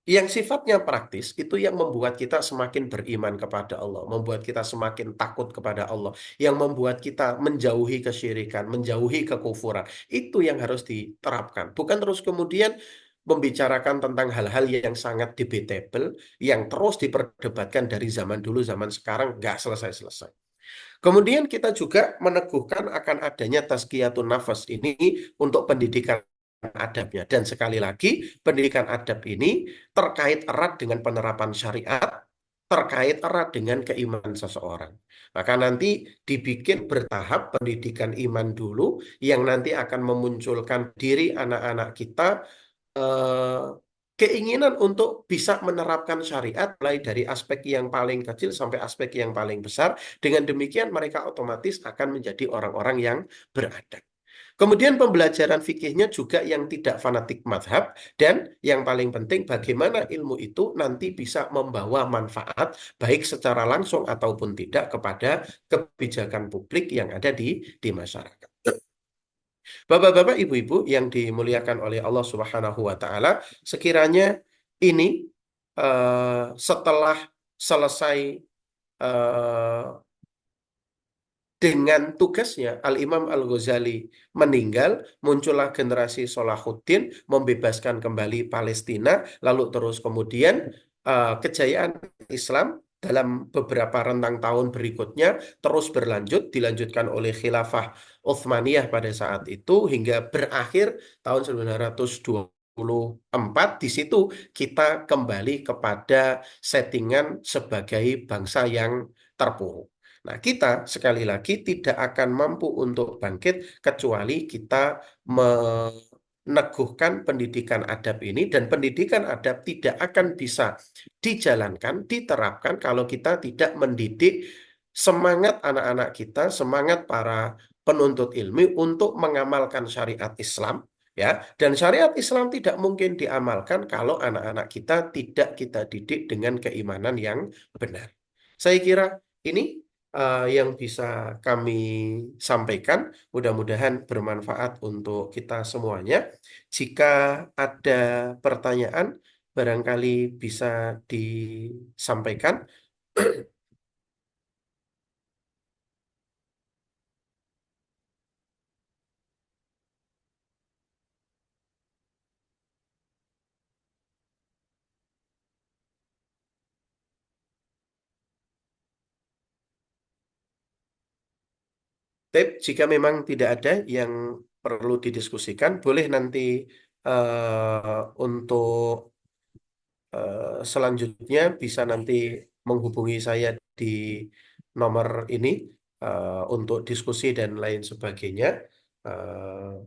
yang sifatnya praktis, itu yang membuat kita semakin beriman kepada Allah, membuat kita semakin takut kepada Allah, yang membuat kita menjauhi kesyirikan, menjauhi kekufuran. Itu yang harus diterapkan. Bukan terus kemudian membicarakan tentang hal-hal yang sangat debatable, yang terus diperdebatkan dari zaman dulu, zaman sekarang, nggak selesai-selesai. Kemudian kita juga meneguhkan akan adanya tazkiyatun nafas ini untuk pendidikan adabnya. Dan sekali lagi, pendidikan adab ini terkait erat dengan penerapan syariat, terkait erat dengan keimanan seseorang. Maka nanti dibikin bertahap pendidikan iman dulu, yang nanti akan memunculkan diri anak-anak kita eh, keinginan untuk bisa menerapkan syariat mulai dari aspek yang paling kecil sampai aspek yang paling besar. Dengan demikian mereka otomatis akan menjadi orang-orang yang beradab. Kemudian pembelajaran fikihnya juga yang tidak fanatik madhab, dan yang paling penting bagaimana ilmu itu nanti bisa membawa manfaat baik secara langsung ataupun tidak kepada kebijakan publik yang ada di masyarakat. Bapak-bapak, ibu-ibu yang dimuliakan oleh Allah Subhanahu wa taala, sekiranya ini setelah selesai eh, dengan tugasnya, Al-Imam Al-Ghazali meninggal, muncullah generasi Salahuddin, membebaskan kembali Palestina, lalu terus kemudian kejayaan Islam dalam beberapa rentang tahun berikutnya terus berlanjut, dilanjutkan oleh Khilafah Utsmaniyah pada saat itu, hingga berakhir tahun 1924. Di situ kita kembali kepada settingan sebagai bangsa yang terpuruk. Nah, kita sekali lagi tidak akan mampu untuk bangkit kecuali kita meneguhkan pendidikan adab ini, dan pendidikan adab tidak akan bisa dijalankan, diterapkan kalau kita tidak mendidik semangat anak-anak kita, semangat para penuntut ilmu untuk mengamalkan syariat Islam, ya. Dan syariat Islam tidak mungkin diamalkan kalau anak-anak kita tidak kita didik dengan keimanan yang benar. Saya kira ini yang bisa kami sampaikan. Mudah-mudahan bermanfaat untuk kita semuanya. Jika ada pertanyaan, barangkali bisa disampaikan. Tapi jika memang tidak ada yang perlu didiskusikan, boleh nanti untuk selanjutnya bisa nanti menghubungi saya di nomor ini untuk diskusi dan lain sebagainya. Eh,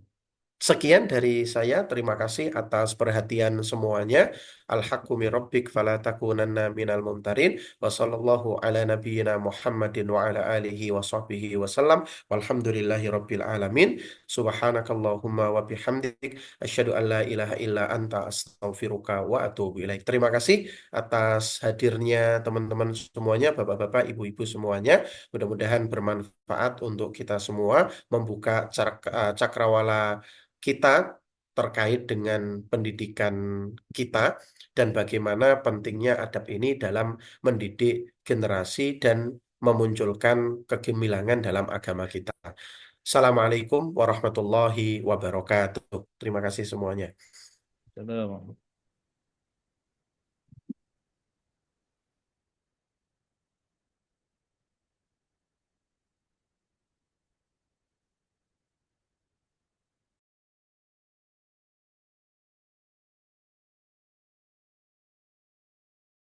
Sekian dari saya. Terima kasih atas perhatian semuanya. Al-haqqu min rabbik fala takunanna minal mumtarin. Wa sallallahu ala nabiyyina Muhammadin wa ala alihi wa sahbihi wa sallam. Walhamdulillahi rabbil alamin. Subhanakallahumma wa bihamdik. Asyhadu an la ilaha illa anta astaghfiruka wa atubu ilaik. Terima kasih atas hadirnya teman-teman semuanya, bapak-bapak, ibu-ibu semuanya. Mudah-mudahan bermanfaat untuk kita semua membuka cakrawala kita terkait dengan pendidikan kita dan bagaimana pentingnya adab ini dalam mendidik generasi dan memunculkan kegemilangan dalam agama kita. Assalamualaikum warahmatullahi wabarakatuh. Terima kasih semuanya. Salam.